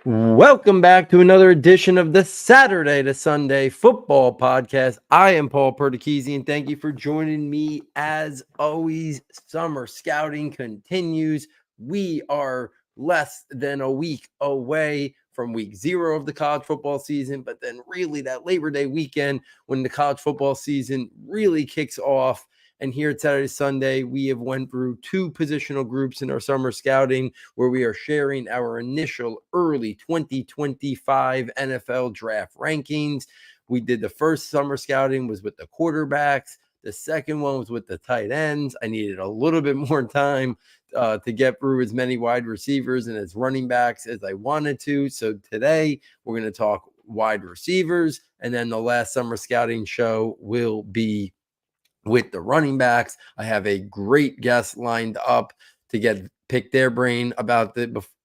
Welcome back to another edition of the Saturday to Sunday Football Podcast. I am Paul Perticchese, and thank you for joining me. As always, summer scouting continues. We are less than a week away from week 0 of the college football season, but then really that Labor Day weekend when the college football season really kicks off. And here at Saturday Sunday, we have went through 2 positional groups in our summer scouting where we are sharing our initial early 2025 NFL draft rankings. We did the first summer scouting was with the quarterbacks. The second one was with the tight ends. I needed a little bit more time to get through as many wide receivers and as running backs as I wanted to. So today we're going to talk wide receivers, and then the last summer scouting show will be with the running backs. I have a great guest lined up to pick their brain about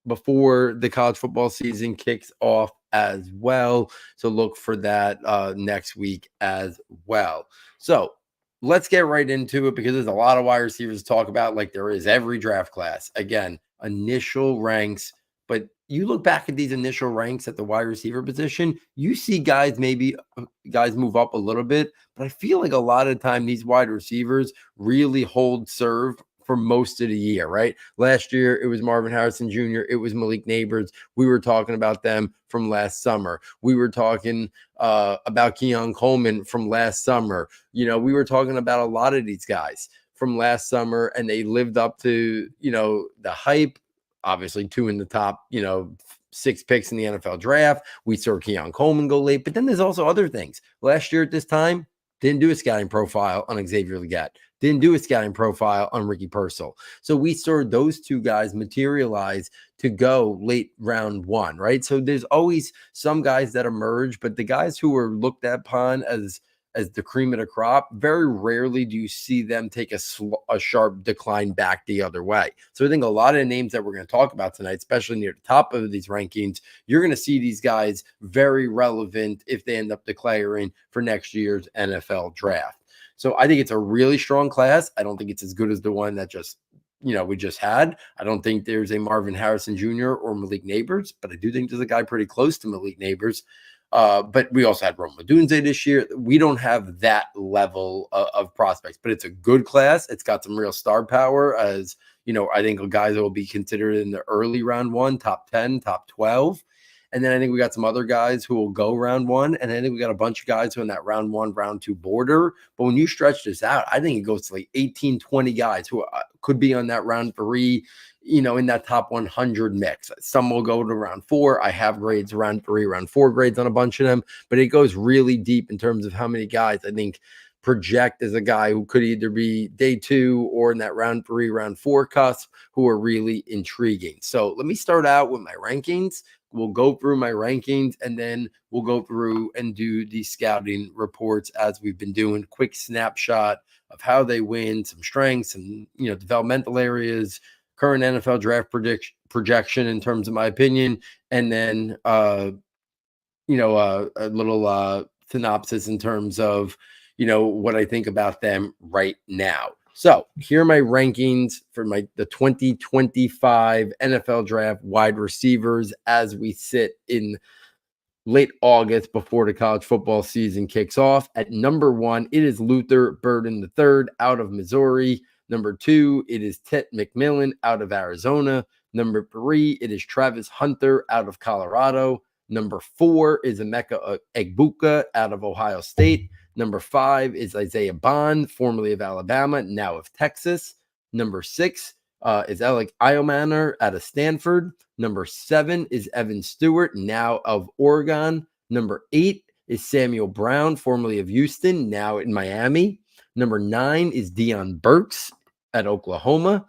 before the college football season kicks off as well. So look for that next week as well. So let's get right into it because there's a lot of wide receivers to talk about, like there is every draft class. Again, initial ranks, but you look back at these initial ranks at the wide receiver position, you see guys move up a little bit, but I feel like a lot of the time these wide receivers really hold serve for most of the year, right? Last year, it was Marvin Harrison Jr., it was Malik Nabers. We were talking about them from last summer. We were talking about Keon Coleman from last summer. We were talking about a lot of these guys from last summer, and they lived up to, the hype. Obviously 2 in the top, 6 picks in the NFL draft. We saw Keon Coleman go late, but then there's also other things. Last year at this time, didn't do a scouting profile on Xavier Legette. Didn't do a scouting profile on Ricky Purcell. So we saw those 2 guys materialize to go late round 1, right? So there's always some guys that emerge, but the guys who are looked upon as the cream of the crop, very rarely do you see them take a sharp decline back the other way. So I think a lot of the names that we're going to talk about tonight, especially near the top of these rankings, you're going to see these guys very relevant if they end up declaring for next year's NFL draft. So I think it's a really strong class. I don't think it's as good as the one that we just had. I don't think there's a Marvin Harrison Jr. or Malik Nabers, but I do think there's a guy pretty close to Malik Nabers. But we also had Rome Odunze this year. We don't have that level of prospects, but it's a good class. It's got some real star power, as I think guys that will be considered in the early round 1, top 10, top 12. And then I think we got some other guys who will go round 1. And I think we got a bunch of guys who are in that round 1, round 2 border. But when you stretch this out, I think it goes to like 18, 20 guys who could be on that round 3, in that top 100 mix. Some will go to round 4. I have grades round 3, round 4 grades on a bunch of them, but it goes really deep in terms of how many guys I think project as a guy who could either be day 2 or in that round 3, round 4 cusp, who are really intriguing. So let me start out with my rankings. We'll go through my rankings, and then we'll go through and do the scouting reports as we've been doing. Quick snapshot of how they win, some strengths and developmental areas, current NFL draft projection in terms of my opinion, and then a little synopsis in terms of what I think about them right now. So here are my rankings for the 2025 NFL draft wide receivers as we sit in late August before the college football season kicks off. At number 1, it is Luther Burden III out of Missouri. Number 2, it is Tet McMillan out of Arizona. Number 3, it is Travis Hunter out of Colorado. Number 4 is Emeka Egbuka out of Ohio State. Number 5 is Isaiah Bond, formerly of Alabama, now of Texas. Number 6 is Elic Ayomanor out of Stanford. Number 7 is Evan Stewart, now of Oregon. Number 8 is Samuel Brown, formerly of Houston, now in Miami. Number 9 is Deion Burks at Oklahoma.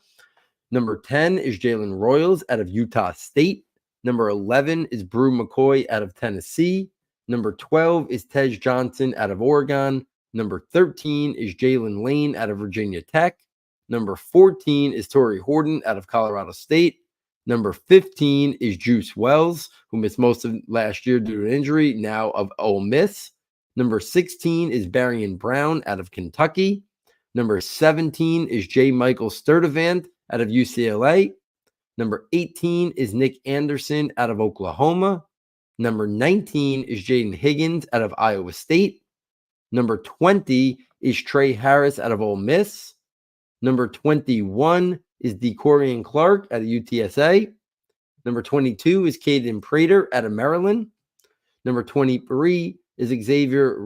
Number 10 is Jalen Royals out of Utah State. Number 11 is Bru McCoy out of Tennessee. Number 12 is Tez Johnson out of Oregon. Number 13 is Jalen Lane out of Virginia Tech. Number 14 is Tory Horton out of Colorado State. Number 15 is Juice Wells, who missed most of last year due to an injury, now of Ole Miss. Number 16 is Barion Brown out of Kentucky. Number 17 is J.Michael Sturdivant out of UCLA. Number 18 is Nic Anderson out of Oklahoma. Number 19 is Jaden Higgins out of Iowa State. Number 20 is Trey Harris out of Ole Miss. Number 21 is DeCorian Clark out of UTSA. Number 22 is Caden Prater out of Maryland. Number 23 is Xavier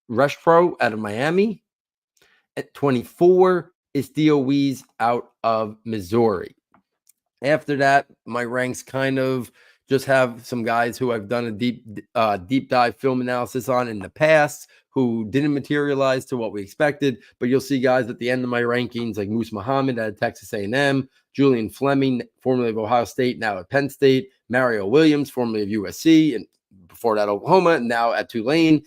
Reshpro out of Miami. At 24 is Theo Wees out of Missouri. After that, my ranks kind of just have some guys who I've done a deep dive film analysis on in the past who didn't materialize to what we expected. But you'll see guys at the end of my rankings like Moose Muhammad at Texas A&M, Julian Fleming, formerly of Ohio State, now at Penn State, Mario Williams, formerly of USC, and before that Oklahoma, and now at Tulane,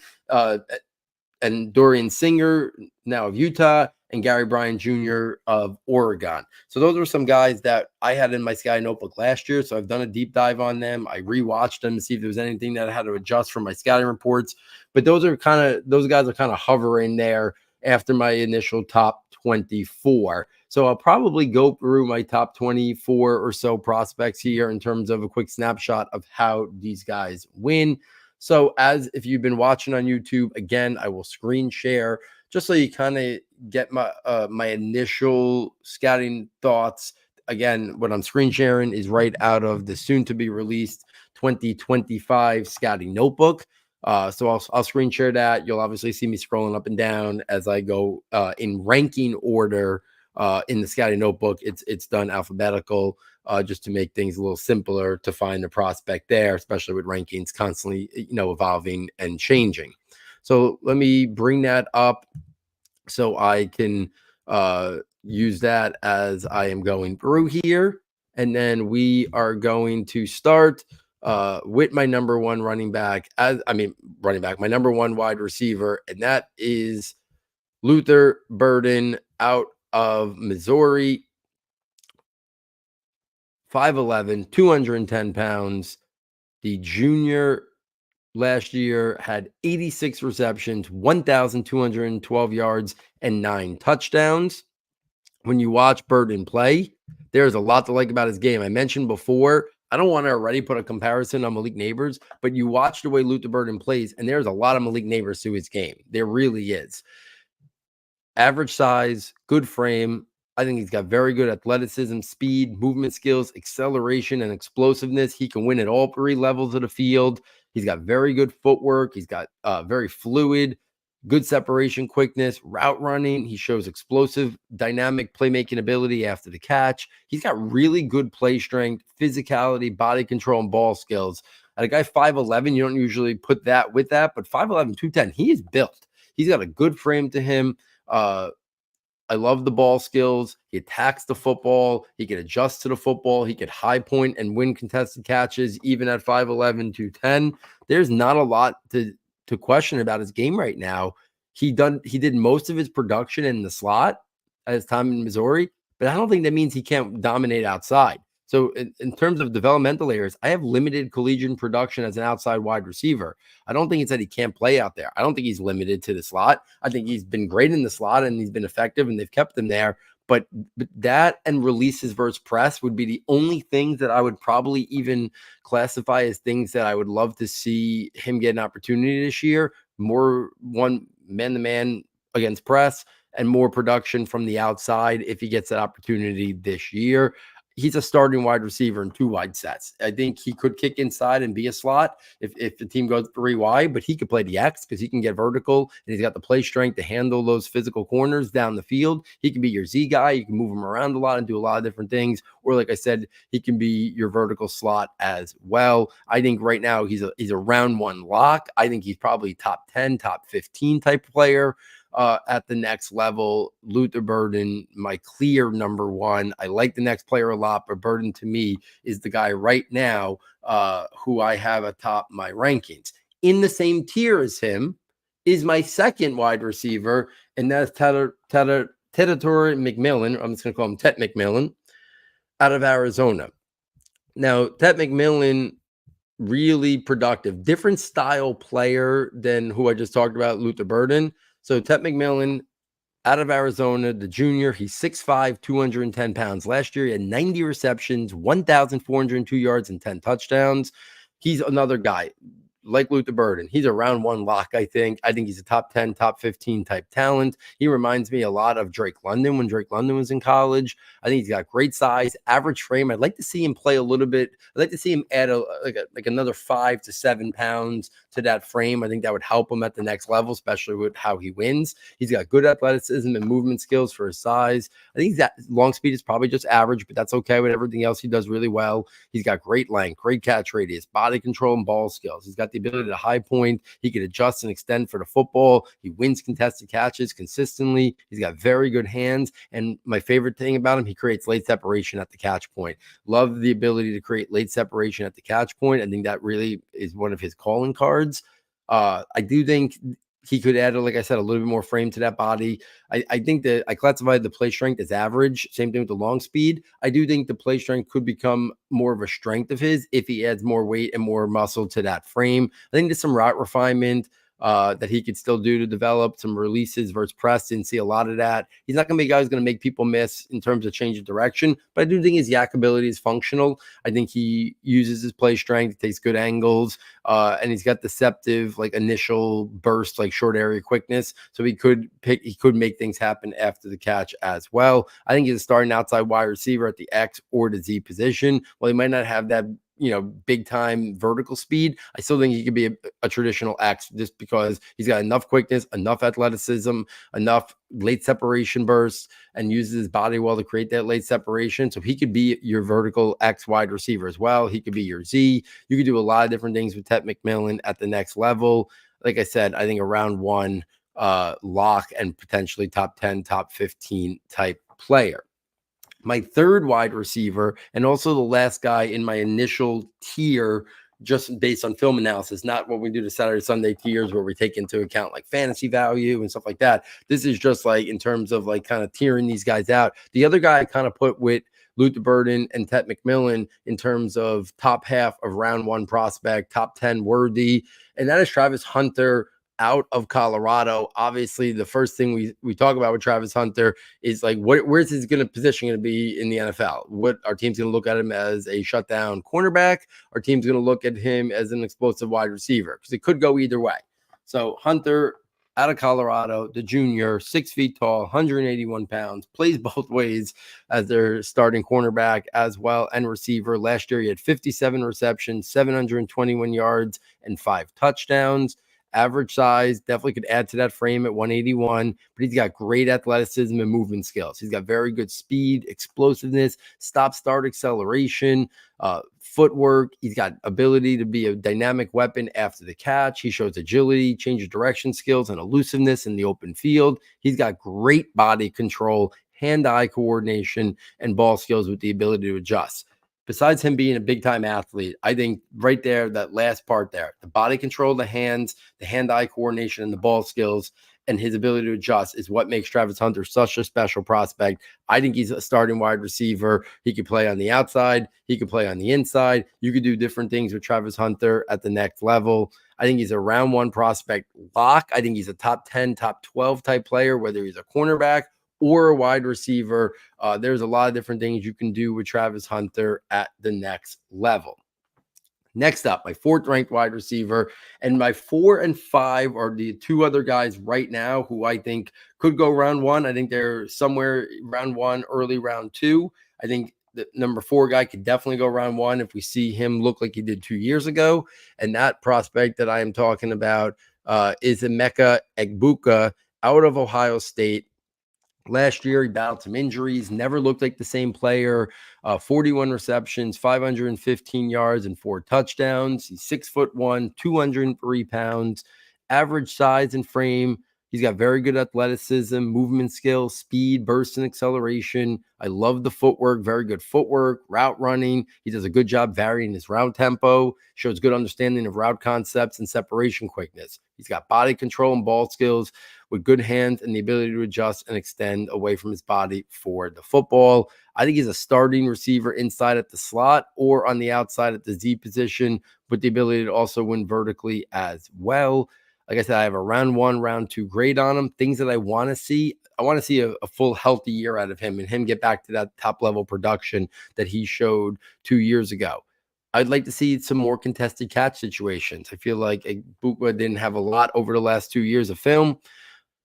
and Dorian Singer, now of Utah, and Gary Bryan Jr. of Oregon. So those are some guys that I had in my Sky Notebook last year. So I've done a deep dive on them. I rewatched them to see if there was anything that I had to adjust from my scouting reports. But those guys are kind of hovering there after my initial top 24. So I'll probably go through my top 24 or so prospects here in terms of a quick snapshot of how these guys win. So if you've been watching on YouTube, again, I will screen share just so you kind of get my initial scouting thoughts. Again, what I'm screen sharing is right out of the soon to be released 2025 scouting notebook. So I'll screen share that. You'll obviously see me scrolling up and down as I go in ranking order in the scouting notebook. It's done alphabetical just to make things a little simpler to find the prospect there, especially with rankings constantly, evolving and changing. So let me bring that up so I can use that as I am going through here. And then we are going to start with my number one my number one wide receiver, and that is Luther Burden out of Missouri. 5'11", 210 pounds. The junior last year had 86 receptions, 1,212 yards, and 9 touchdowns. When you watch Burden play, there's a lot to like about his game. I mentioned before, I don't want to already put a comparison on Malik Neighbors, but you watch the way Luther Burden plays, and there's a lot of Malik Neighbors to his game. There really is. Average size, good frame. I think he's got very good athleticism, speed, movement skills, acceleration, and explosiveness. He can win at all 3 levels of the field. He's got very good footwork. He's got very fluid, good separation quickness, route running. He shows explosive, dynamic playmaking ability after the catch. He's got really good play strength, physicality, body control, and ball skills. At a guy 5'11", you don't usually put that with that, but 5'11", 210, he is built. He's got a good frame to him. I love the ball skills. He attacks the football. He can adjust to the football. He could high point and win contested catches, even at 5'11", 210. There's not a lot to question about his game right now. He did most of his production in the slot at his time in Missouri, but I don't think that means he can't dominate outside. So in terms of developmental areas, I have limited collegiate production as an outside wide receiver. I don't think it's that he can't play out there. I don't think he's limited to the slot. I think he's been great in the slot and he's been effective and they've kept him there. But that and releases versus press would be the only things that I would probably even classify as things that I would love to see him get an opportunity this year. More one man-to-man against press and more production from the outside if he gets that opportunity this year. He's a starting wide receiver in 2 wide sets. I think he could kick inside and be a slot if the team goes 3 wide, but he could play the X because he can get vertical and he's got the play strength to handle those physical corners down the field. He can be your Z guy. You can move him around a lot and do a lot of different things. Or like I said, he can be your vertical slot as well. I think right now he's a round 1 lock. I think he's probably top 10, top 15 type player. At the next level. Luther Burden, my clear number 1. I like the next player a lot, but Burden to me is the guy right now who I have atop my rankings. In the same tier as him is my second wide receiver, and that's Tetairoa McMillan. I'm just going to call him Tet McMillan out of Arizona. Now, Tet McMillan, really productive, different style player than who I just talked about, Luther Burden. So Tet McMillan out of Arizona, the junior. He's 6'5", 210 pounds. Last year, he had 90 receptions, 1,402 yards, and 10 touchdowns. He's another guy like Luther Burden. He's a round one lock, I think. I think he's a top 10, top 15 type talent. He reminds me a lot of Drake London when Drake London was in college. I think he's got great size, average frame. I'd like to see him play a little bit. I'd like to see him add like another 5 to 7 pounds to that frame. I think that would help him at the next level, especially with how he wins. He's got good athleticism and movement skills for his size. I think that long speed is probably just average, but that's okay with everything else he does really well. He's got great length, great catch radius, body control, and ball skills. He's got the ability to high point. He can adjust and extend for the football. He wins contested catches consistently. He's got very good hands. And my favorite thing about him, he creates late separation at the catch point. Love the ability to create late separation at the catch point. I think that really is one of his calling cards. I do think he could add, like I said, a little bit more frame to that body. I think that I classified the play strength as average. Same thing with the long speed. I do think the play strength could become more of a strength of his if he adds more weight and more muscle to that frame. I think there's some route refinement that he could still do to develop some releases versus press. Didn't see a lot of that. He's not going to be a guy who's going to make people miss in terms of change of direction, but I do think his yak ability is functional. I think he uses his play strength, takes good angles, and he's got deceptive, like initial burst, like short area quickness. So he could make things happen after the catch as well. I think he's a starting outside wide receiver at the X or the Z position. Well, he might not have that big time vertical speed. I still think he could be a traditional X just because he's got enough quickness, enough athleticism, enough late separation bursts, and uses his body well to create that late separation. So he could be your vertical X wide receiver as well. He could be your Z. You could do a lot of different things with Tet McMillan at the next level. Like I said, I think a round one lock and potentially top 10, top 15 type player. My third wide receiver, and also the last guy in my initial tier, just based on film analysis, not what we do the Saturday, Sunday tiers where we take into account like fantasy value and stuff like that. This is just like in terms of like kind of tiering these guys out. The other guy I kind of put with Luther Burden and Tet McMillan in terms of top half of round one prospect, top 10 worthy, and that is Travis Hunter out of Colorado. Obviously, the first thing we talk about with Travis Hunter is like, where's his position going to be in the NFL? What our team's going to look at him as a shutdown cornerback? Our team's going to look at him as an explosive wide receiver because it could go either way. So Hunter out of Colorado, the junior, 6 feet tall, 181 pounds, plays both ways as their starting cornerback as well and receiver. Last year, he had 57 receptions, 721 yards, and 5 touchdowns. Average size, definitely could add to that frame at 181, but he's got great athleticism and movement skills. He's got very good speed, explosiveness, stop-start acceleration, footwork. He's got ability to be a dynamic weapon after the catch. He shows agility, change of direction skills, and elusiveness in the open field. He's got great body control, hand-eye coordination, and ball skills with the ability to adjust. Besides him being a big-time athlete, I think right there, that last part there, the body control, the hands, the hand-eye coordination, and the ball skills, and his ability to adjust is what makes Travis Hunter such a special prospect. I think he's a starting wide receiver. He could play on the outside. He could play on the inside. You could do different things with Travis Hunter at the next level. I think he's a round one prospect lock. I think he's a top 10, top 12 type player, whether he's a cornerback or a wide receiver. There's a lot of different things you can do with Travis Hunter at the next level. Next up, my fourth ranked wide receiver, and my 4 and 5 are the two other guys right now who I think could go round one. I think they're somewhere round one, early round two. I think the number 4 guy could definitely go round one if we see him look like he did 2 years ago. And that prospect that I am talking about is Emeka Egbuka out of Ohio State. Last year, he battled some injuries, never looked like the same player. 41 receptions, 515 yards, and 4 touchdowns. He's 6'1", 203 pounds. Average size and frame. He's got very good athleticism, movement skills, speed, burst, and acceleration. I love the footwork, very good footwork, route running. He does a good job varying his route tempo, shows good understanding of route concepts and separation quickness. He's got body control and ball skills with good hands and the ability to adjust and extend away from his body for the football. I think he's a starting receiver inside at the slot or on the outside at the Z position with the ability to also win vertically as well. Like I said, I have a round 1, round 2 grade on him. Things that I want to see. I want to see a full healthy year out of him and him get back to that top level production that he showed 2 years ago. I'd like to see some more contested catch situations. I feel like Egbuka didn't have a lot over the last 2 years of film.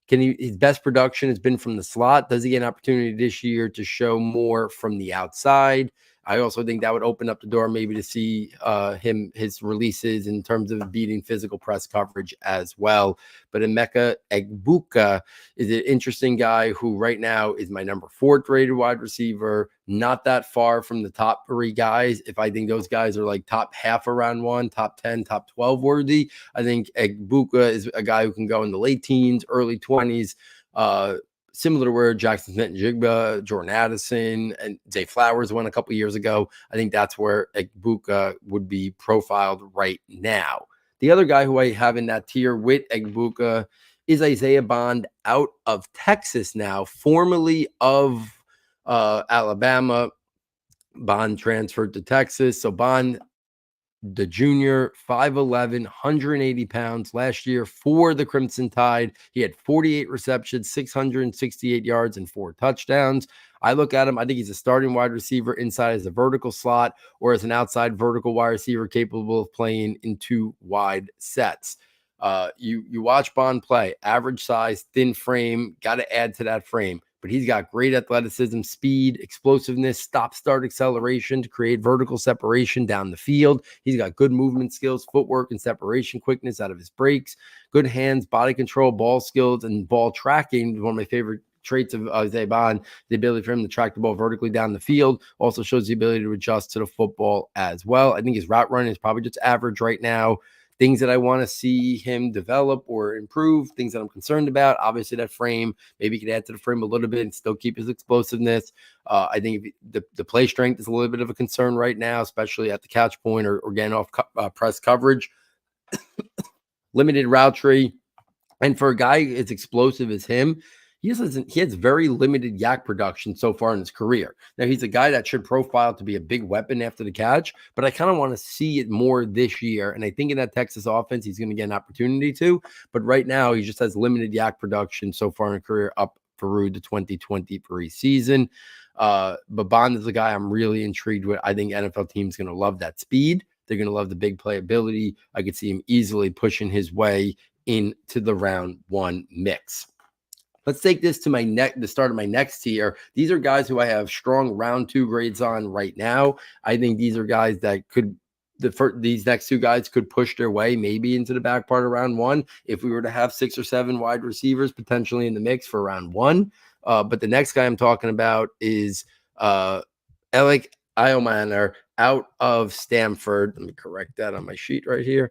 His best production has been from the slot. Does he get an opportunity this year to show more from the outside? I also think that would open up the door maybe to see his releases in terms of beating physical press coverage as well. But Emeka Egbuka is an interesting guy who right now is my number 4 rated wide receiver, not that far from the top 3 guys. If I think those guys are like top half of round 1, top 10, top 12 worthy, I think Egbuka is a guy who can go in the late teens, early 20s, similar to where Jackson Smith-Njigba, Jordan Addison, and Zay Flowers went a couple years ago. I think that's where Egbuka would be profiled right now. The other guy who I have in that tier with Egbuka is Isaiah Bond out of Texas now, formerly of Alabama. Bond transferred to Texas. So Bond, the junior, 5'11", 180 pounds last year for the Crimson Tide. He had 48 receptions, 668 yards, and 4 touchdowns. I look at him, I think he's a starting wide receiver inside as a vertical slot or as an outside vertical wide receiver capable of playing in 2 wide sets. You watch Bond play, average size, thin frame, got to add to that frame. But he's got great athleticism, speed, explosiveness, stop-start acceleration to create vertical separation down the field. He's got good movement skills, footwork, and separation quickness out of his breaks, good hands, body control, ball skills, and ball tracking. One of my favorite traits of Isaiah Bond, the ability for him to track the ball vertically down the field, also shows the ability to adjust to the football as well. I think his route running is probably just average right now. Things that I want to see him develop or improve, things that I'm concerned about. Obviously, that frame, maybe he could add to the frame a little bit and still keep his explosiveness. I think the play strength is a little bit of a concern right now, especially at the catch point or getting off press coverage. Limited route tree. And for a guy as explosive as him, he has very limited yak production so far in his career. Now, he's a guy that should profile to be a big weapon after the catch, but I kind of want to see it more this year. And I think in that Texas offense, he's going to get an opportunity to. But right now, he just has limited yak production so far in his career up through the 2023 season. But Bond is a guy I'm really intrigued with. I think NFL teams going to love that speed. They're going to love the big playability. I could see him easily pushing his way into the round 1 mix. Let's take this to the start of my next tier. These are guys who I have strong round 2 grades on right now. I think these are guys that these next 2 guys could push their way maybe into the back part of round 1 if we were to have 6 or 7 wide receivers potentially in the mix for round 1. But the next guy I'm talking about is Elic Ayomanor out of Stanford. Let me correct that on my sheet right here.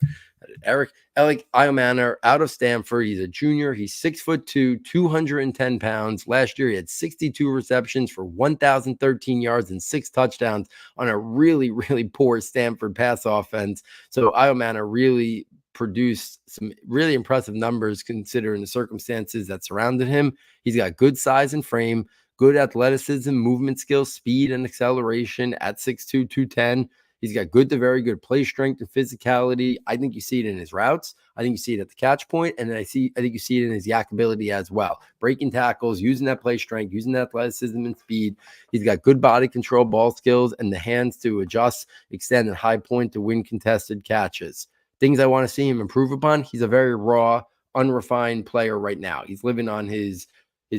Elic Ayomanor out of Stanford. He's a junior. He's 6'2", 210 pounds. Last year, he had 62 receptions for 1,013 yards and 6 touchdowns on a really, really poor Stanford pass offense. So Ayomanor really produced some really impressive numbers considering the circumstances that surrounded him. He's got good size and frame, good athleticism, movement skills, speed, and acceleration at 6'2", 210. He's got good to very good play strength and physicality. I think you see it in his routes. I think you see it at the catch point, and then I think you see it in his yak ability as well. Breaking tackles, using that play strength, using that athleticism and speed. He's got good body control, ball skills, and the hands to adjust, extend, and high point to win contested catches. Things I want to see him improve upon. He's a very raw, unrefined player right now. He's living on his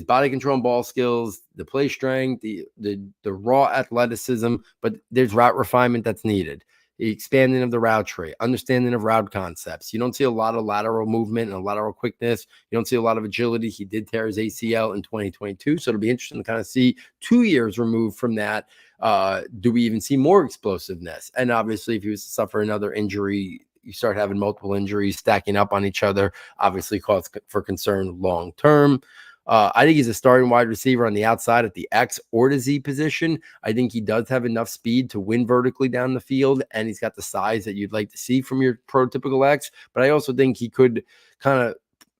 body control and ball skills, the play strength, the raw athleticism, but there's route refinement that's needed. The expanding of the route tree, understanding of route concepts. You don't see a lot of lateral movement and lateral quickness. You don't see a lot of agility. He did tear his ACL in 2022, so it'll be interesting to kind of see 2 years removed from that. Do we even see more explosiveness? And obviously, if he was to suffer another injury, you start having multiple injuries stacking up on each other, obviously cause for concern long term. I think he's a starting wide receiver on the outside at the X or the Z position. I think he does have enough speed to win vertically down the field, and he's got the size that you'd like to see from your prototypical X. But I also think he could kind of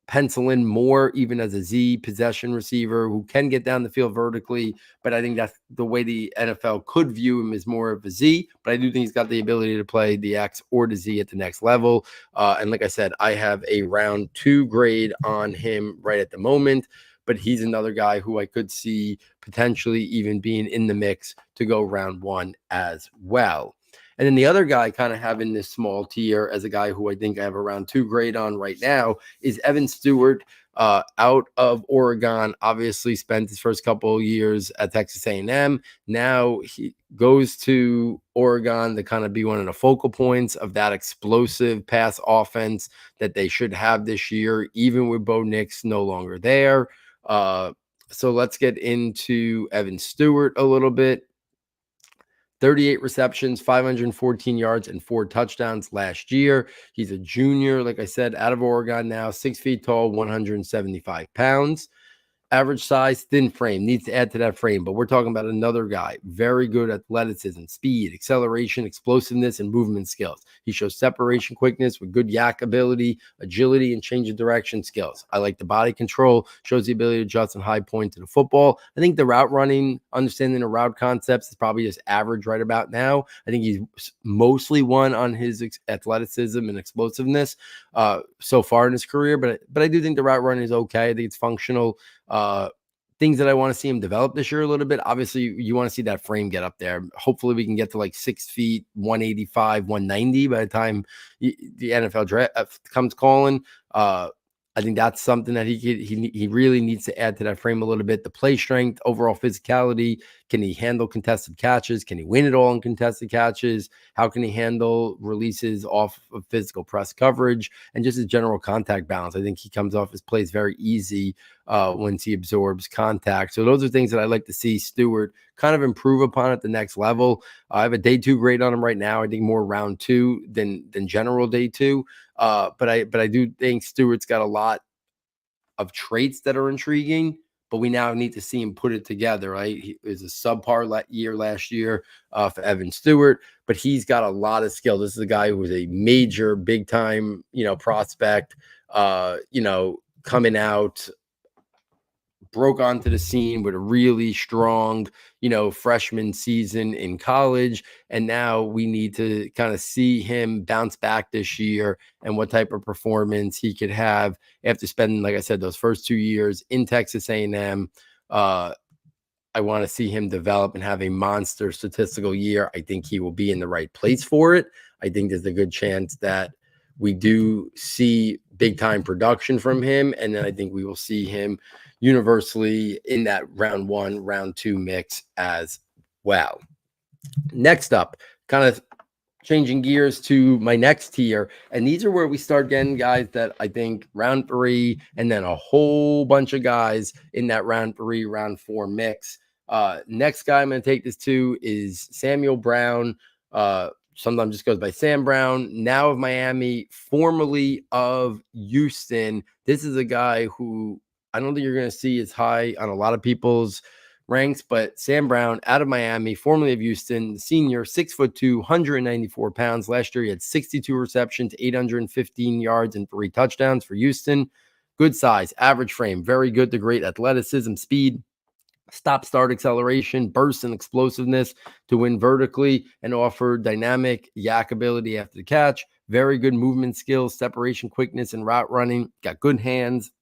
pencil in more even as a Z possession receiver who can get down the field vertically, but I think that's the way the NFL could view him as more of a Z, but I do think he's got the ability to play the X or the Z at the next level. And like I said, I have a round 2 grade on him right at the moment, but he's another guy who I could see potentially even being in the mix to go round 1 as well. And then the other guy kind of having this small tier as a guy who I think I have a round 2 grade on right now is Evan Stewart, out of Oregon. Obviously spent his first couple of years at Texas A&M. Now he goes to Oregon to kind of be one of the focal points of that explosive pass offense that they should have this year, even with Bo Nix no longer there. So let's get into Evan Stewart a little bit. 38 receptions, 514 yards, and 4 touchdowns last year. He's a junior, like I said, out of Oregon now, 6 feet tall, 175 pounds. Average size, thin frame, needs to add to that frame. But we're talking about another guy, very good athleticism, speed, acceleration, explosiveness, and movement skills. He shows separation quickness with good yak ability, agility, and change of direction skills. I like the body control, shows the ability to adjust and high point to the football. I think the route running, understanding the route concepts is probably just average right about now. I think he's mostly won on his athleticism and explosiveness so far in his career. But I do think the route running is okay. I think it's functional. Things that I want to see him develop this year a little bit. Obviously, you want to see that frame get up there. Hopefully, we can get to like 6 feet, 185, 190 by the time the NFL draft comes calling. I think that's something that he really needs to add to that frame a little bit. The play strength, overall physicality. Can he handle contested catches? Can he win it all in contested catches? How can he handle releases off of physical press coverage and just his general contact balance? I think he comes off his plays very easy once he absorbs contact. So those are things that I'd like to see Stewart kind of improve upon at the next level. I have a day 2 grade on him right now. I think more round 2 than general day 2. But I do think Stewart's got a lot of traits that are intriguing, but we now need to see him put it together, right? He was a subpar year last year for Evan Stewart, but he's got a lot of skill. This is a guy who was a major, big time, prospect, coming out, broke onto the scene with a really strong, freshman season in college. And now we need to kind of see him bounce back this year and what type of performance he could have after spending, like I said, those first 2 years in Texas A&M. I want to see him develop and have a monster statistical year. I think he will be in the right place for it. I think there's a good chance that we do see big time production from him. And then I think we will see him universally in that round 1, round 2 mix as well. Next up, kind of changing gears to my next tier. And these are where we start getting guys that I think round 3 and then a whole bunch of guys in that round 3, round 4 mix. Next guy I'm going to take this to is Samuel Brown. Sometimes just goes by Sam Brown, now of Miami, formerly of Houston. This is a guy who I don't think you're going to see as high on a lot of people's ranks, but Sam Brown out of Miami, formerly of Houston, senior, 6'2", 194 pounds. Last year, he had 62 receptions, 815 yards, and 3 touchdowns for Houston. Good size, average frame, very good to great athleticism, speed, stop-start acceleration, burst, and explosiveness to win vertically and offer dynamic yak ability after the catch. Very good movement skills, separation quickness, and route running. Got good hands.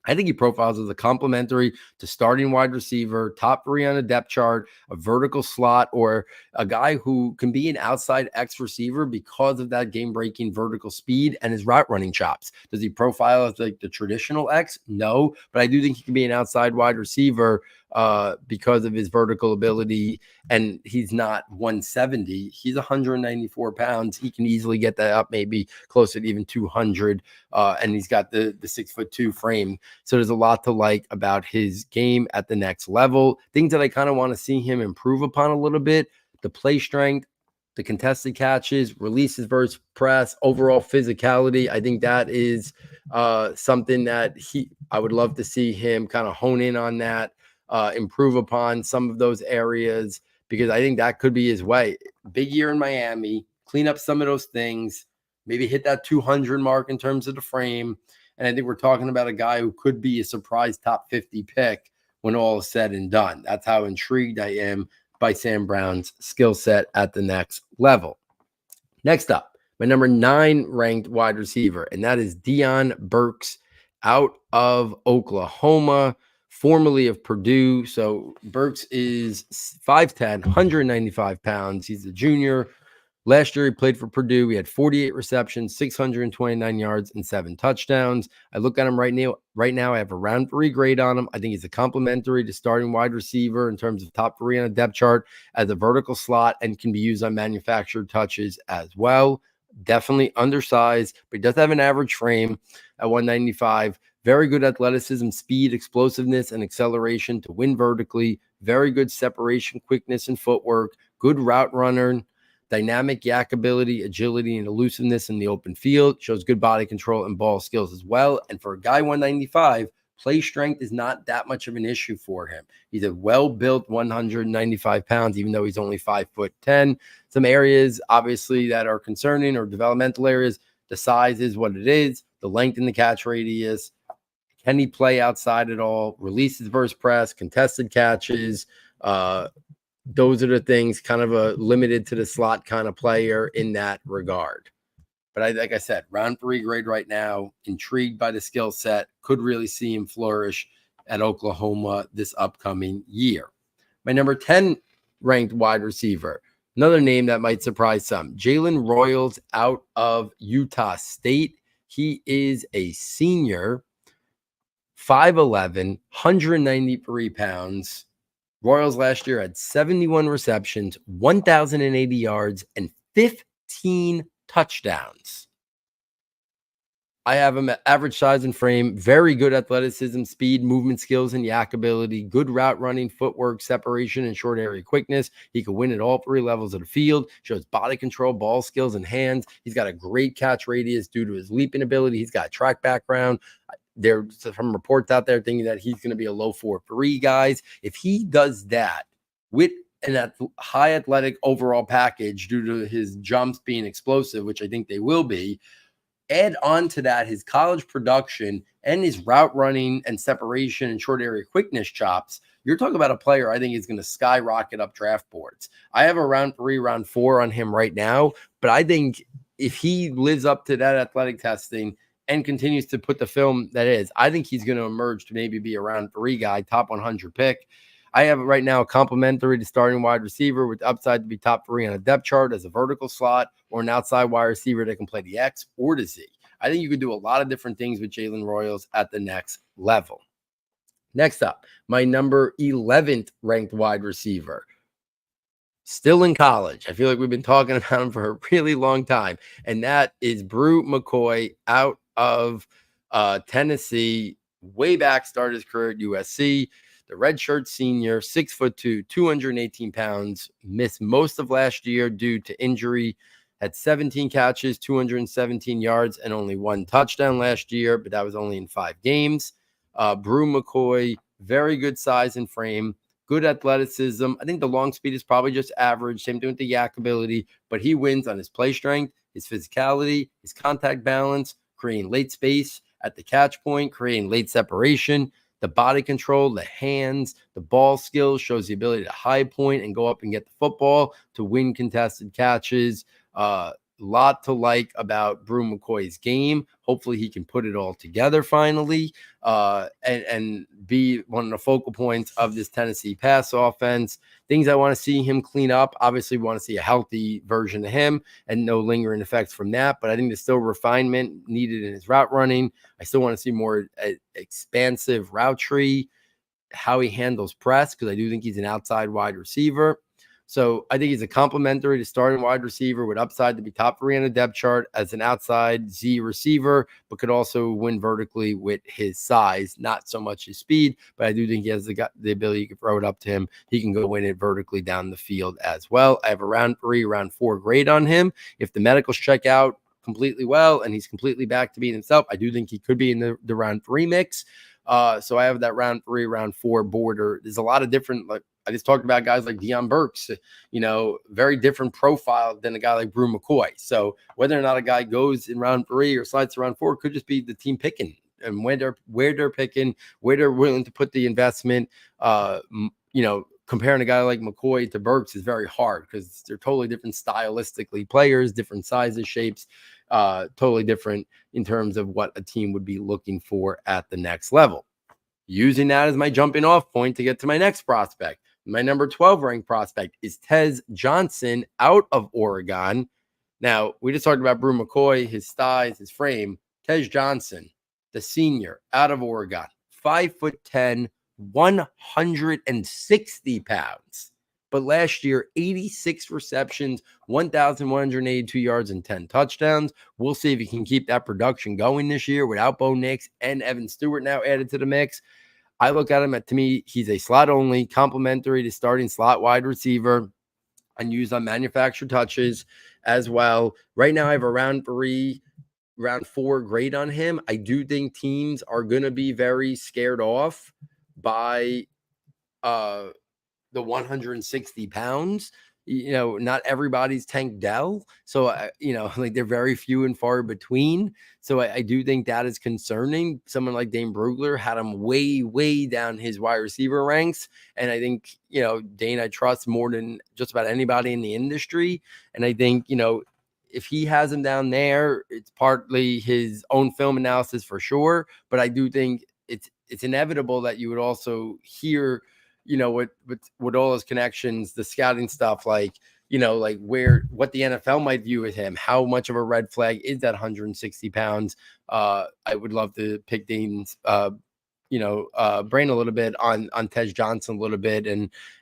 I think he profiles as a complementary to starting wide receiver, top 3 on a depth chart, a vertical slot, or a guy who can be an outside X receiver because of that game-breaking vertical speed and his route running chops. Does he profile as like the traditional X? No, but I do think he can be an outside wide receiver because of his vertical ability, and he's not 170. He's 194 pounds. He can easily get that up maybe closer to even 200, and he's got the 6'2" frame. So there's a lot to like about his game at the next level. Things that I kind of want to see him improve upon a little bit: the play strength, the contested catches, releases versus press, overall physicality. I think that is something that I would love to see him kind of hone in on that, improve upon some of those areas, because I think that could be his way. Big year in Miami, clean up some of those things, maybe hit that 200 mark in terms of the frame, And I think we're talking about a guy who could be a surprise top 50 pick when all is said and done. That's how intrigued I am by Sam Brown's skill set at the next level. Next up, my number 9 ranked wide receiver, and that is Deion Burks out of Oklahoma, formerly of Purdue. So Burks is 5'10", 195 pounds. He's a junior. Last year, he played for Purdue. He had 48 receptions, 629 yards, and 7 touchdowns. I look at him right now. I have a round 3 grade on him. I think he's a complementary to starting wide receiver in terms of top 3 on a depth chart as a vertical slot and can be used on manufactured touches as well. Definitely undersized, but he does have an average frame at 195. Very good athleticism, speed, explosiveness, and acceleration to win vertically. Very good separation, quickness, and footwork. Good route runner. Dynamic yak ability, agility, and elusiveness in the open field. Shows good body control and ball skills as well. And for a guy 195, play strength is not that much of an issue for him. He's a well-built 195 pounds, even though he's only 5'10". Some areas, obviously, that are concerning or developmental areas, the size is what it is, the length in the catch radius. Can he play outside at all? Releases versus press, contested catches, those are the things, kind of a limited to the slot kind of player in that regard. But like I said, round 3 grade right now, intrigued by the skill set, could really see him flourish at Oklahoma this upcoming year. My number 10 ranked wide receiver, another name that might surprise some, Jalen Royals out of Utah State. He is a senior, 5'11", 193 pounds. Royals last year had 71 receptions, 1,080 yards, and 15 touchdowns. I have him at average size and frame, very good athleticism, speed, movement skills, and yak ability, good route running, footwork, separation, and short area quickness. He can win at all 3 levels of the field, shows body control, ball skills, and hands. He's got a great catch radius due to his leaping ability. He's got a track background. There's some reports out there thinking that he's going to be a low 4.3 guys. If he does that with an high athletic overall package due to his jumps being explosive, which I think they will be, add on to that his college production and his route running and separation and short area quickness chops, you're talking about a player I think is going to skyrocket up draft boards. I have a round 3, round 4 on him right now, but I think if he lives up to that athletic testing and continues to put the film that is, I think he's going to emerge to maybe be a round 3 guy, top 100 pick. I have right now a complementary to starting wide receiver with upside to be top 3 on a depth chart as a vertical slot or an outside wide receiver that can play the X or the Z. I think you could do a lot of different things with Jalen Royals at the next level. Next up, my number 11th ranked wide receiver. Still in college. I feel like we've been talking about him for a really long time, and that is Bru McCoy out of Tennessee. Way back, started his career at USC. The redshirt senior, 6'2", 218 pounds, missed most of last year due to injury. Had 17 catches, 217 yards, and only 1 touchdown last year, but that was only in 5 games. Bru McCoy, very good size and frame, good athleticism. I think the long speed is probably just average. Same thing with the yak ability, but he wins on his play strength, his physicality, his contact balance, creating late space at the catch point, creating late separation, the body control, the hands, the ball skills, shows the ability to high point and go up and get the football to win contested catches. Lot to like about Bru McCoy's game. Hopefully he can put it all together finally and be one of the focal points of this Tennessee pass offense. Things I want to see him clean up. Obviously, we want to see a healthy version of him and no lingering effects from that. But I think there's still refinement needed in his route running. I still want to see more expansive route tree, how he handles press, because I do think he's an outside wide receiver. So I think he's a complementary to starting wide receiver with upside to be top 3 on the depth chart as an outside Z receiver, but could also win vertically with his size, not so much his speed, but I do think he has the ability to throw it up to him. He can go win it vertically down the field as well. I have a round 3, round 4 grade on him. If the medicals check out completely well and he's completely back to being himself, I do think he could be in the round 3 mix. So I have that round 3, round 4 border. There's a lot of different, like I just talked about guys like Deion Burks, very different profile than a guy like Bru McCoy. So whether or not a guy goes in round 3 or slides to round 4 could just be the team picking and where they're picking, where they're willing to put the investment. Comparing a guy like McCoy to Burks is very hard because they're totally different stylistically players, different sizes, shapes, totally different in terms of what a team would be looking for at the next level. Using that as my jumping off point to get to my next prospect. My number 12 ranked prospect is Tez Johnson out of Oregon. Now, we just talked about Bru McCoy, his size, his frame. Tez Johnson, the senior out of Oregon, 5'10", 160 pounds. But last year, 86 receptions, 1,182 yards, and 10 touchdowns. We'll see if he can keep that production going this year without Bo Nix and Evan Stewart now added to the mix. I look at him, to me, he's a slot-only, complementary to starting slot wide receiver and used on manufactured touches as well. Right now, I have a round 4 grade on him. I do think teams are going to be very scared off by the 160 pounds. Not everybody's Tank Dell. So, they're very few and far between. So I do think that is concerning. Someone like Dane Brugler had him way, way down his wide receiver ranks. And I think, Dane, I trust more than just about anybody in the industry. And I think, if he has him down there, it's partly his own film analysis for sure. But I do think it's inevitable that you would also hear, with all his connections, the scouting stuff, what the NFL might view with him, how much of a red flag is that 160 pounds? I would love to pick Dane's, brain a little bit on Tez Johnson a little bit.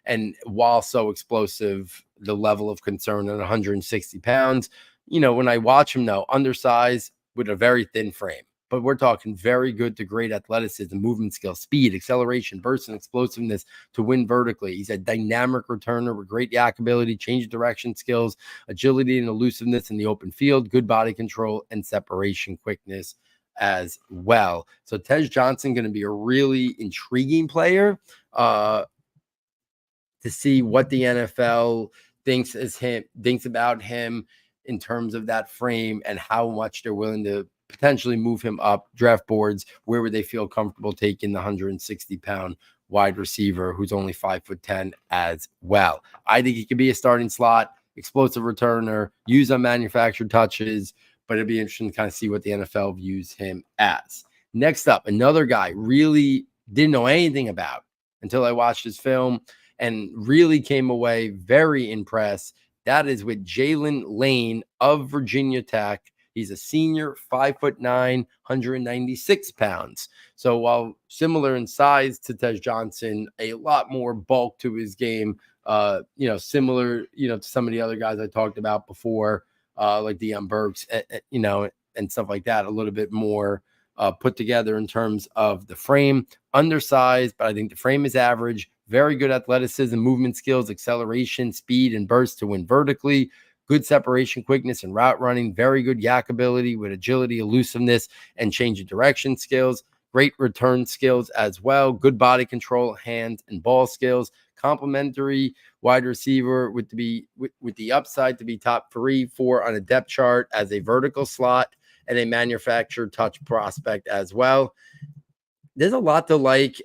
And while so explosive, the level of concern at 160 pounds, when I watch him though, undersized with a very thin frame. But we're talking very good to great athleticism, movement skill, speed, acceleration, burst, and explosiveness to win vertically. He's a dynamic returner with great yak ability, change of direction skills, agility and elusiveness in the open field, good body control, and separation quickness as well. So Tez Johnson going to be a really intriguing player to see what the NFL thinks about him in terms of that frame and how much they're willing to potentially move him up draft boards. Where would they feel comfortable taking the 160-pound wide receiver who's only 5'10" as well? I think he could be a starting slot, explosive returner, used on manufactured touches, but it'd be interesting to kind of see what the NFL views him as. Next up, another guy really didn't know anything about until I watched his film and really came away very impressed. That is with Jaylin Lane of Virginia Tech. He's a senior, 5'9", 196 pounds. So while similar in size to Tez Johnson, a lot more bulk to his game, similar, to some of the other guys I talked about before, like Deion Burks, and stuff like that, a little bit more put together in terms of the frame. Undersized, but I think the frame is average. Very good athleticism, movement skills, acceleration, speed, and burst to win vertically. Good separation, quickness, and route running. Very good yak ability with agility, elusiveness, and change of direction skills. Great return skills as well. Good body control, hand and ball skills. Complementary wide receiver with the upside to be top 3-4 on a depth chart as a vertical slot and a manufactured touch prospect as well. There's a lot to like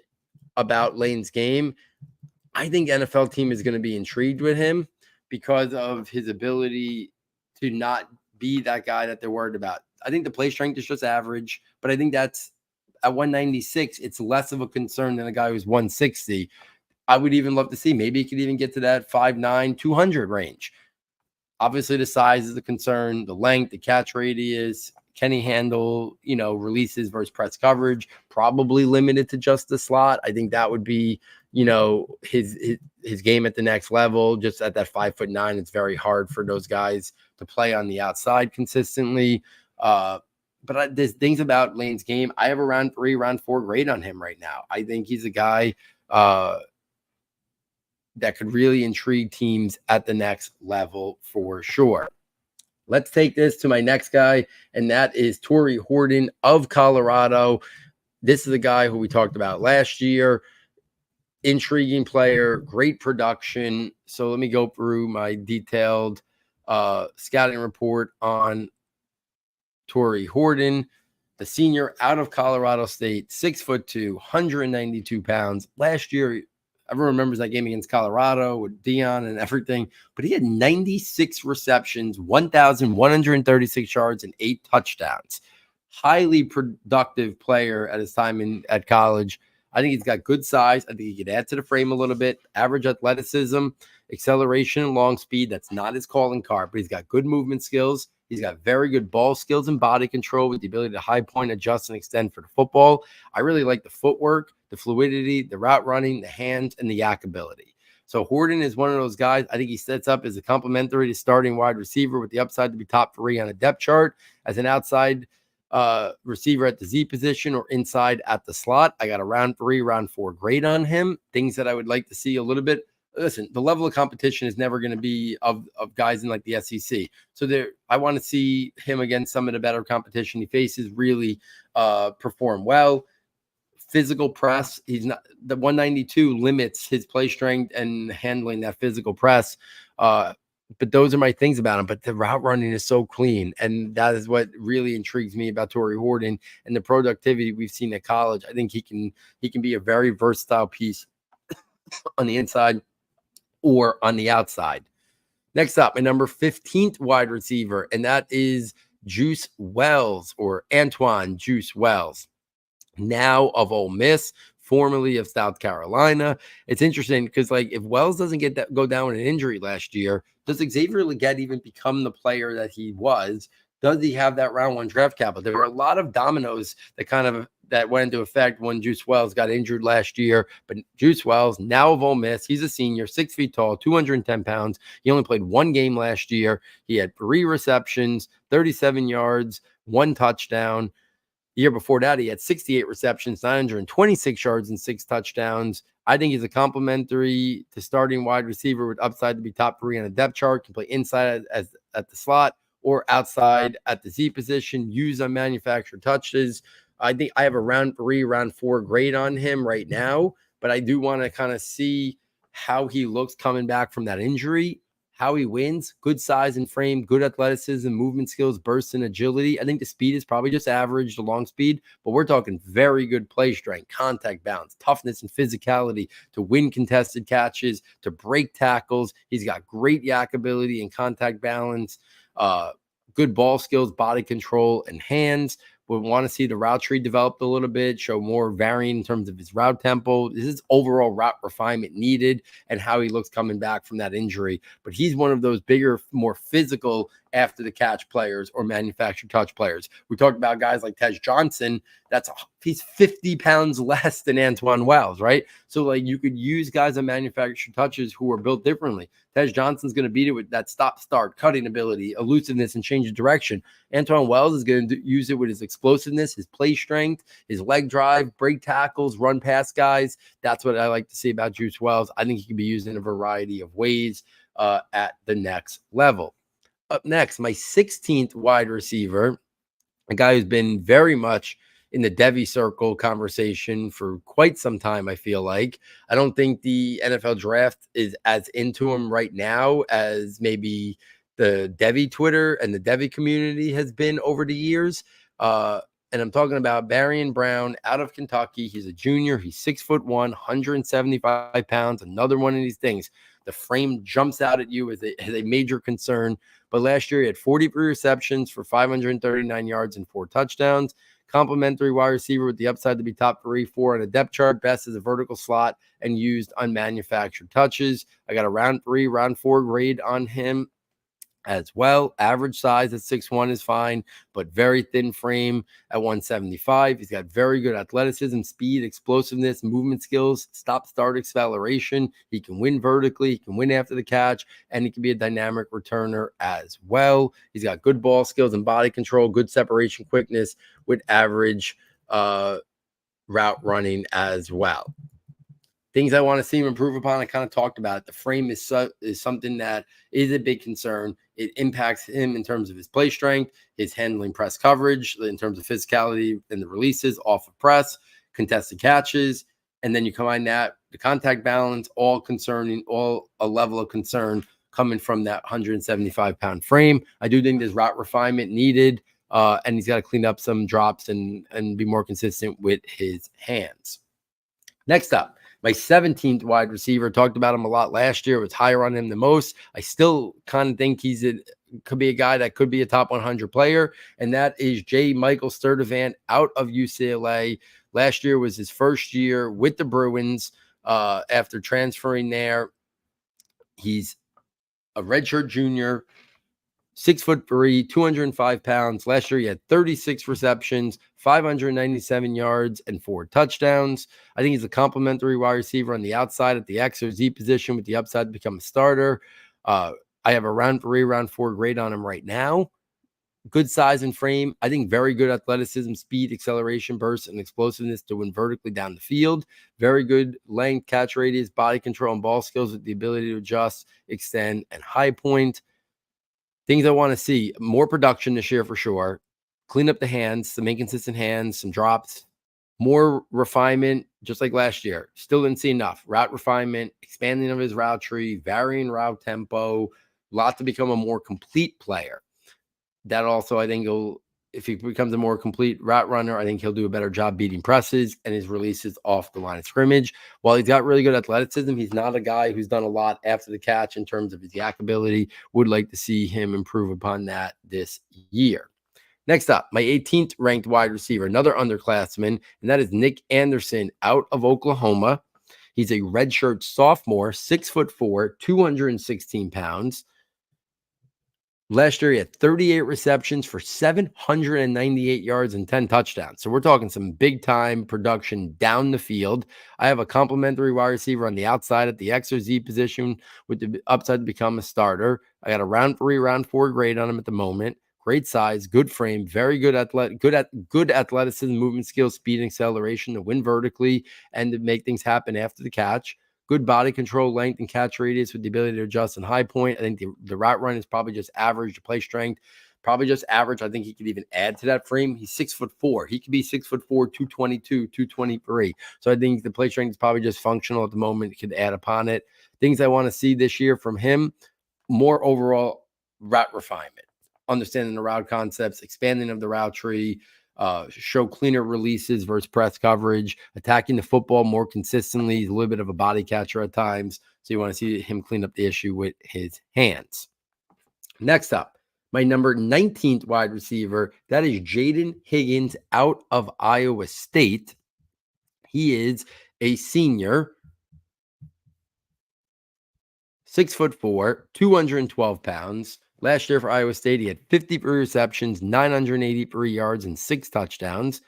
about Lane's game. I think NFL team is going to be intrigued with him because of his ability to not be that guy that they're worried about. I think the play strength is just average, but I think that's at 196, it's less of a concern than a guy who's 160. I would even love to see, maybe he could even get to that 5'9", 200 range. Obviously, the size is a concern, the length, the catch radius. Can he handle, releases versus press coverage? Probably limited to just the slot. I think that would be, his game at the next level. Just at that 5'9", it's very hard for those guys to play on the outside consistently. But there's things about Lane's game. I have a round 4 grade on him right now. I think he's a guy that could really intrigue teams at the next level for sure. Let's take this to my next guy, and that is Tory Horton of Colorado. This is a guy who we talked about last year. Intriguing player, great production. So let me go through my detailed scouting report on Tory Horton. the senior out of Colorado State, 6'2", 192 pounds. Last year, everyone remembers that game against Colorado with Deion and everything, but he had 96 receptions, 1,136 yards, and 8 touchdowns. Highly productive player at his time at college. I think he's got good size. I think he could add to the frame a little bit. Average athleticism, acceleration, and long speed. That's not his calling card, but he's got good movement skills. He's got very good ball skills and body control with the ability to high point, adjust, and extend for the football. I really like the footwork, the fluidity, the route running, the hands, and the yak ability. So Horton is one of those guys. I think he sets up as a complementary to starting wide receiver with the upside to be top 3 on a depth chart as an outside receiver at the Z position or inside at the slot. I got a round 3, round 4 grade on him. Things that I would like to see a little bit. Listen, the level of competition is never going to be of guys in like the SEC. So I want to see him against some of the better competition he faces really perform well. Physical press, he's not, the 192 limits his play strength and handling that physical press. But those are my things about him. But the route running is so clean. And that is what really intrigues me about Tory Horton and the productivity we've seen at college. I think he can be a very versatile piece on the inside or on the outside. Next up, my number 15th wide receiver, and that is Juice Wells, or Antoine Juice Wells, now of Ole Miss, formerly of South Carolina. It's interesting because, like, if Wells doesn't go down with an injury last year, does Xavier Legette even become the player that he was? Does he have that round 1 draft capital? There were a lot of dominoes that went into effect when Juice Wells got injured last year. But Juice Wells, now of Ole Miss, he's a senior, 6 feet tall, 210 pounds. He only played 1 game last year. He had 3 receptions, 37 yards, 1 touchdown. The year before that, he had 68 receptions, 926 yards, and 6 touchdowns. I think he's a complementary to starting wide receiver with upside to be top 3 on a depth chart, can play inside at the slot or outside at the Z position, used on manufactured touches. I think I have a round 3, round 4 grade on him right now, but I do want to kind of see how he looks coming back from that injury, how he wins. Good size and frame, good athleticism, movement skills, burst, and agility. I think the speed is probably just average, the long speed, but we're talking very good play strength, contact balance, toughness, and physicality to win contested catches, to break tackles. He's got great yak ability and contact balance, good ball skills, body control, and hands. We want to see the route tree developed a little bit, show more varying in terms of his route tempo. This is overall route refinement needed and how he looks coming back from that injury. But he's one of those bigger, more physical after the catch players or manufactured touch players. We talked about guys like Tez Johnson. He's 50 pounds less than Antoine Wells, right? So like you could use guys on manufactured touches who are built differently. Tez Johnson's going to beat it with that stop-start, cutting ability, elusiveness, and change of direction. Antoine Wells is going to use it with his explosiveness, his play strength, his leg drive, break tackles, run past guys. That's what I like to see about Juice Wells. I think he can be used in a variety of ways at the next level. Up next, my 16th wide receiver, a guy who's been very much in the Devy circle conversation for quite some time, I feel like. I don't think the NFL draft is as into him right now as maybe the Devy Twitter and the Devy community has been over the years. And I'm talking about Barion Brown out of Kentucky. He's a junior. He's 6'1", 175 pounds. Another one of these things. The frame jumps out at you as a major concern. But last year, he had 43 receptions for 539 yards and 4 touchdowns. Complimentary wide receiver with the upside to be top 3, 4 on a depth chart. Best as a vertical slot and used on manufactured touches. I got a round 3, round 4 grade on him as well. Average size at 6'1" is fine, but very thin frame at 175. He's got very good athleticism, speed, explosiveness, movement skills, stop-start acceleration. He can win vertically, he can win after the catch, and he can be a dynamic returner as well. He's got good ball skills and body control, good separation quickness with average route running as well. Things I want to see him improve upon, I kind of talked about it. The frame is something that is a big concern. It impacts him in terms of his play strength, his handling press coverage, in terms of physicality and the releases off of press, contested catches, and then you combine that, the contact balance, all a level of concern coming from that 175-pound frame. I do think there's route refinement needed And he's got to clean up some drops and be more consistent with his hands. Next up, my 17th wide receiver, talked about him a lot last year, was higher on him than most. I still kind of think could be a guy that could be a top 100 player, and that is J.Michael Sturdivant out of UCLA. Last year was his first year with the Bruins after transferring there. He's a redshirt junior, 6'3", 205 pounds. Last year, he had 36 receptions, 597 yards, and 4 touchdowns. I think he's a complimentary wide receiver on the outside at the X or Z position with the upside to become a starter. I have a round 3, round 4 grade on him right now. Good size and frame. I think very good athleticism, speed, acceleration, burst, and explosiveness to win vertically down the field. Very good length, catch radius, body control, and ball skills with the ability to adjust, extend, and high point. Things I want to see, more production this year for sure. Clean up the hands, some inconsistent hands, some drops, more refinement, just like last year. Still didn't see enough. Route refinement, expanding of his route tree, varying route tempo, a lot to become a more complete player. That also, I think, if he becomes a more complete route runner, I think he'll do a better job beating presses and his releases off the line of scrimmage. While he's got really good athleticism, he's not a guy who's done a lot after the catch in terms of his yak ability. Would like to see him improve upon that this year. Next up, my 18th ranked wide receiver, another underclassman, and that is Nic Anderson out of Oklahoma. He's a redshirt sophomore, 6'4", 216 pounds. Last year, he had 38 receptions for 798 yards and 10 touchdowns. So we're talking some big-time production down the field. I have a complimentary wide receiver on the outside at the X or Z position with the upside to become a starter. I got a round 3, round 4 grade on him at the moment. Great size, good frame, very good good athleticism, movement skills, speed, and acceleration to win vertically and to make things happen after the catch. Good body control, length, and catch radius with the ability to adjust and high point. I think the route run is probably just average. The play strength, probably just average. I think he could even add to that frame. He's 6'4". He could be 6'4", 222, 223. So I think the play strength is probably just functional at the moment. He could add upon it. Things I want to see this year from him, more overall route refinement, understanding the route concepts, expanding of the route tree, show cleaner releases versus press coverage, attacking the football more consistently. He's a little bit of a body catcher at times. So you want to see him clean up the issue with his hands. Next up, my number 19th wide receiver, that is Jaden Higgins out of Iowa State. He is a senior, 6'4", 212 pounds. Last year for Iowa State, he had 53 receptions, 983 yards, and 6 touchdowns.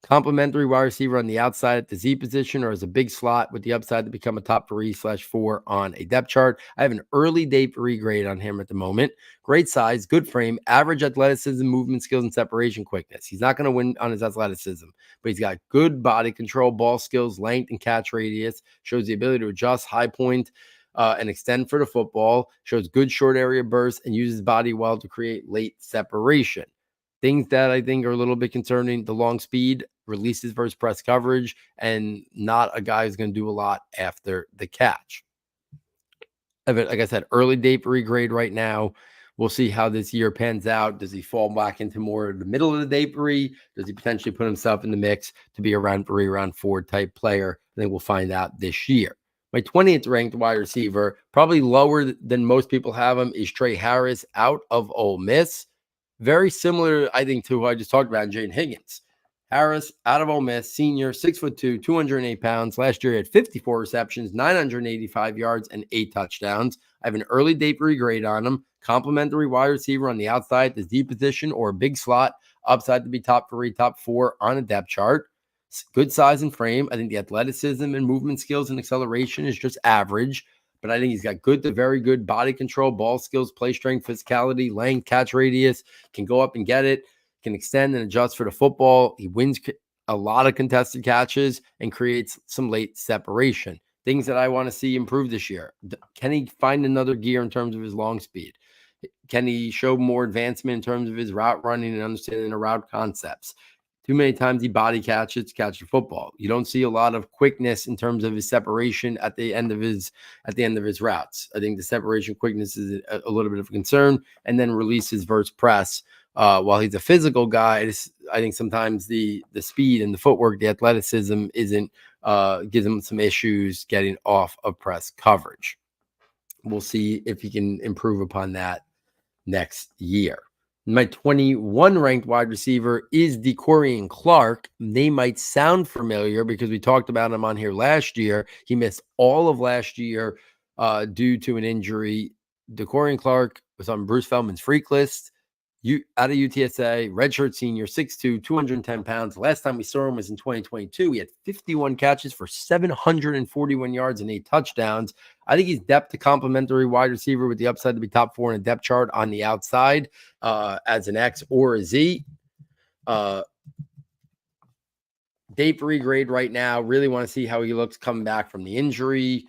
Complimentary wide receiver on the outside at the Z position or as a big slot with the upside to become a top 3/4 on a depth chart. I have an early day 3 grade on him at the moment. Great size, good frame, average athleticism, movement skills, and separation quickness. He's not going to win on his athleticism, but he's got good body control, ball skills, length, and catch radius. Shows the ability to adjust, high point, and extend for the football, shows good short area bursts, and uses body well to create late separation. Things that I think are a little bit concerning, the long speed, releases versus press coverage, and not a guy who's going to do a lot after the catch. Like I said, early day regrade right now. We'll see how this year pans out. Does he fall back into more of the middle of the day three? Does he potentially put himself in the mix to be a round 3, round 4 type player? I think we'll find out this year. My 20th ranked wide receiver, probably lower than most people have him, is Trey Harris out of Ole Miss. Very similar, I think, to who I just talked about, Jaden Higgins. Harris out of Ole Miss, senior, 6'2", 208 pounds. Last year, he had 54 receptions, 985 yards, and 8 touchdowns. I have an early day grade on him. Complimentary wide receiver on the outside, the Z position, or a big slot. Upside to be top 3, top 4 on a depth chart. Good size and frame. I think the athleticism and movement skills and acceleration is just average, but I think he's got good to very good body control, ball skills, play strength, physicality, length, catch radius, can go up and get it, can extend and adjust for the football. He wins a lot of contested catches and creates some late separation. Things that I want to see improve this year. Can he find another gear in terms of his long speed? Can he show more advancement in terms of his route running and understanding the route concepts? Too many times he body catches to catch the football. You don't see a lot of quickness in terms of his separation at the end of his routes. I think the separation quickness is a little bit of a concern, and then releases versus press while he's a physical guy, I think sometimes the speed and the footwork, the athleticism isn't gives him some issues getting off of press coverage. We'll see if he can improve upon that next year. My 21 ranked wide receiver is DeCorian Clark. They might sound familiar because we talked about him on here last year. He missed all of last year due to an injury. DeCorian Clark was on Bruce Feldman's freak list. Out of UTSA, redshirt senior, 6'2", 210 pounds. Last time we saw him was in 2022. He had 51 catches for 741 yards and 8 touchdowns. I think he's depth to complementary wide receiver with the upside to be top 4 in a depth chart on the outside as an X or a Z. Day 3 grade right now. Really want to see how he looks coming back from the injury.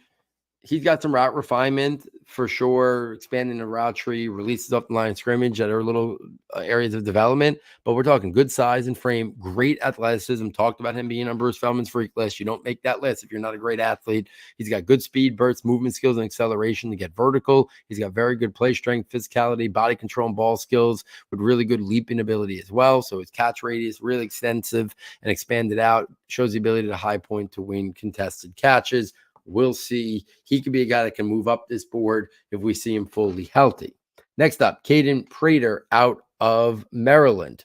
He's got some route refinement for sure, expanding the route tree, releases up the line of scrimmage that are little areas of development. But we're talking good size and frame, great athleticism. Talked about him being on Bruce Feldman's freak list. You don't make that list if you're not a great athlete. He's got good speed, bursts, movement skills, and acceleration to get vertical. He's got very good play strength, physicality, body control, and ball skills with really good leaping ability as well. So his catch radius really extensive and expanded out. Shows the ability to high point to win contested catches. We'll see. He could be a guy that can move up this board if we see him fully healthy. Next up, Caden Prater out of Maryland.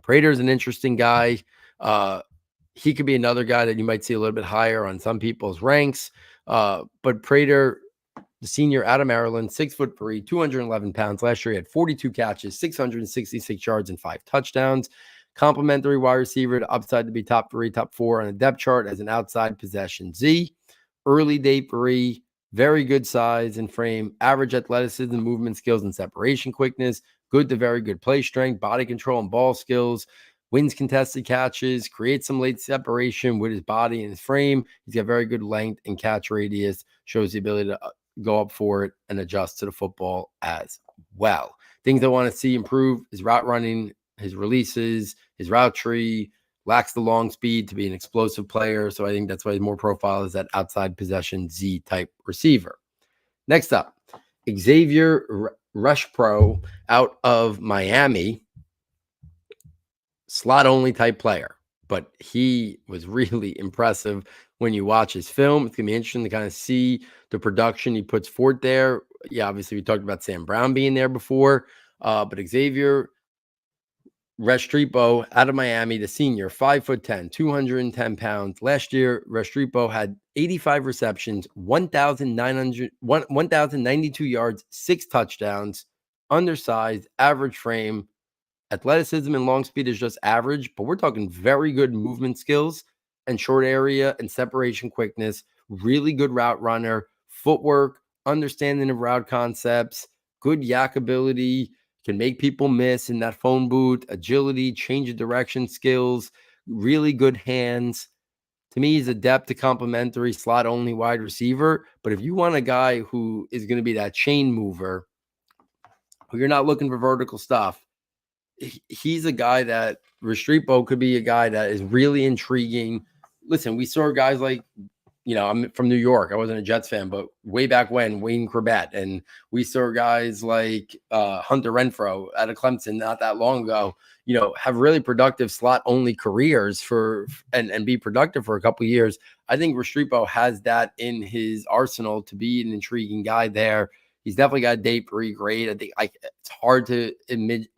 Prater is an interesting guy. He could be another guy that you might see a little bit higher on some people's ranks. But Prater, the senior out of Maryland, 6'3", 211 pounds. Last year, he had 42 catches, 666 yards, and 5 touchdowns. Complementary wide receiver to upside to be top 3, top 4 on a depth chart as an outside possession Z. Early day 3, very good size and frame, average athleticism, movement skills, and separation quickness, good to very good play strength, body control, and ball skills, wins contested catches, creates some late separation with his body and his frame. He's got very good length and catch radius, shows the ability to go up for it and adjust to the football as well. Things I want to see improve is route running, his releases, his route tree, lacks the long speed to be an explosive player. So I think that's why his more profile is that outside possession Z type receiver. Next up, Xavier Rushpro out of Miami. Slot only type player, but he was really impressive when you watch his film. It's going to be interesting to kind of see the production he puts forth there. Yeah, obviously we talked about Sam Brown being there before, but Xavier Restrepo out of Miami, the senior, 5'10", 210 pounds. Last year, Restrepo had 85 receptions, 1,092 yards, 6 touchdowns, undersized, average frame. Athleticism and long speed is just average, but we're talking very good movement skills and short area and separation quickness, really good route runner, footwork, understanding of route concepts, good yak ability, can make people miss in that phone booth, agility, change of direction skills, really good hands. To me, he's a depth to complementary slot only wide receiver. But if you want a guy who is going to be that chain mover, who you're not looking for vertical stuff, he's a guy that Restrepo could be a guy that is really intriguing. Listen, we saw guys like, I'm from New York. I wasn't a Jets fan, but way back when, Wayne Corbett, and we saw guys like Hunter Renfrow out of Clemson not that long ago, have really productive slot only careers and be productive for a couple of years. I think Restrepo has that in his arsenal to be an intriguing guy there. He's definitely got day 3 grade. I think it's hard to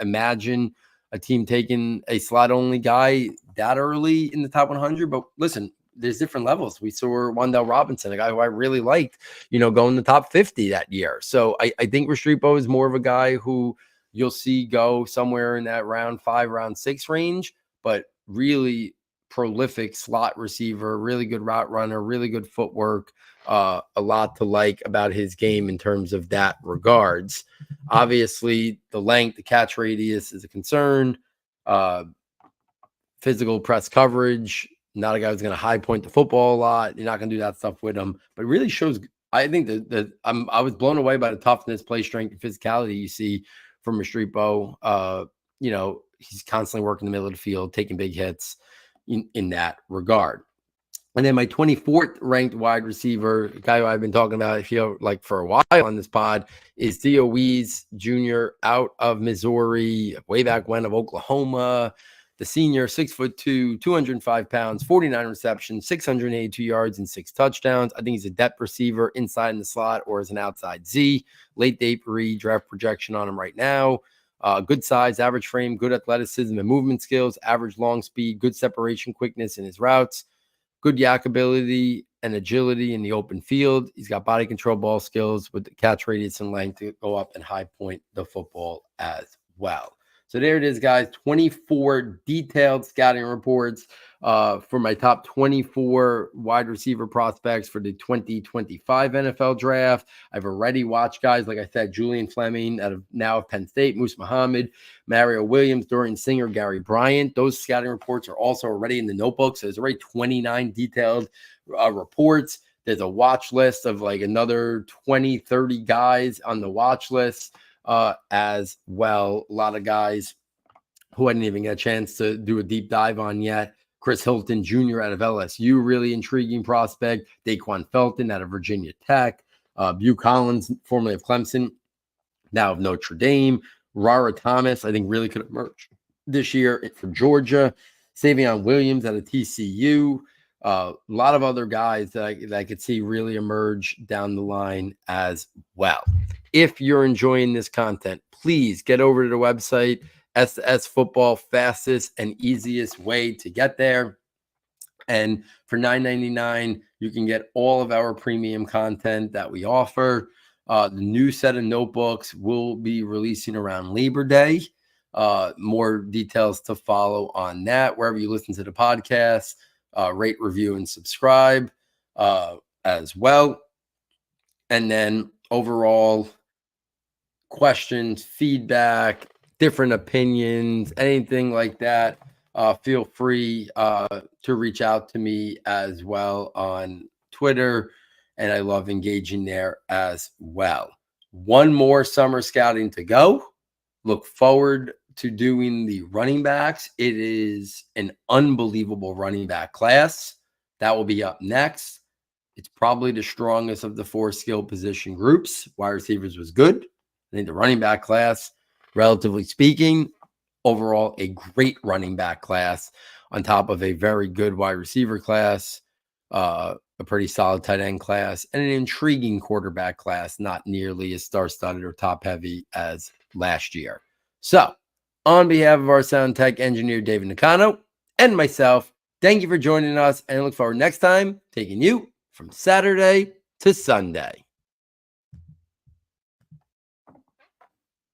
imagine a team taking a slot only guy that early in the top 100. But listen, there's different levels. We saw Wan'Dale Robinson, a guy who I really liked, going the top 50 that year. So I think Restrepo is more of a guy who you'll see go somewhere in that round 5, round 6 range, but really prolific slot receiver, really good route runner, really good footwork. A lot to like about his game in terms of that regards. Obviously, the length, the catch radius is a concern. Physical press coverage, not a guy who's going to high point the football a lot. You're not going to do that stuff with him, but it really shows. I think that I was blown away by the toughness, play strength, and physicality you see from Restrepo. He's constantly working the middle of the field, taking big hits in that regard. And then my 24th ranked wide receiver, a guy who I've been talking about, I feel like for a while on this pod, is Theo Wees Jr. out of Missouri, way back when, of Oklahoma. The senior, 6'2", 205 pounds, 49 receptions, 682 yards, and 6 touchdowns. I think he's a depth receiver inside in the slot or as an outside Z. Late day draft projection on him right now. Good size, average frame, good athleticism and movement skills, average long speed, good separation quickness in his routes. Good yak ability and agility in the open field. He's got body control, ball skills with the catch radius and length to go up and high point the football as well. So there it is, guys. 24 detailed scouting reports for my top 24 wide receiver prospects for the 2025 NFL draft. I've already watched guys, like I said, Julian Fleming out of Penn State, Moose Muhammad, Mario Williams, Dorian Singer, Gary Bryant. Those scouting reports are also already in the notebook. So there's already 29 detailed reports. There's a watch list of like another 20, 30 guys on the watch list as well. A lot of guys who I didn't even get a chance to do a deep dive on yet. Chris Hilton Jr. out of LSU, really intriguing prospect. Daquan Felton out of Virginia Tech. Bew Collins, formerly of Clemson, now of Notre Dame. Rara Thomas, I think, really could emerge this year for Georgia. Savion Williams out of TCU. A lot of other guys that I could see really emerge down the line as well. If you're enjoying this content, please get over to the website. SS Football, fastest and easiest way to get there. And for $9.99, you can get all of our premium content that we offer. The new set of notebooks will be releasing around Labor Day. More details to follow on that. Wherever you listen to the podcast, rate, review, and subscribe as well. And then overall questions, feedback, different opinions, anything like that, feel free to reach out to me as well on Twitter, and I love engaging there as well. One more summer scouting to go. Look forward to doing the running backs. It is an unbelievable running back class. That will be up next. It's probably the strongest of the 4 skill position groups. Wide receivers was good. I think the running back class, relatively speaking, overall a great running back class on top of a very good wide receiver class, a pretty solid tight end class, and an intriguing quarterback class, not nearly as star-studded or top-heavy as last year. So, on behalf of our sound tech engineer, David Nicano, and myself, thank you for joining us, and I look forward next time taking you from Saturday to Sunday.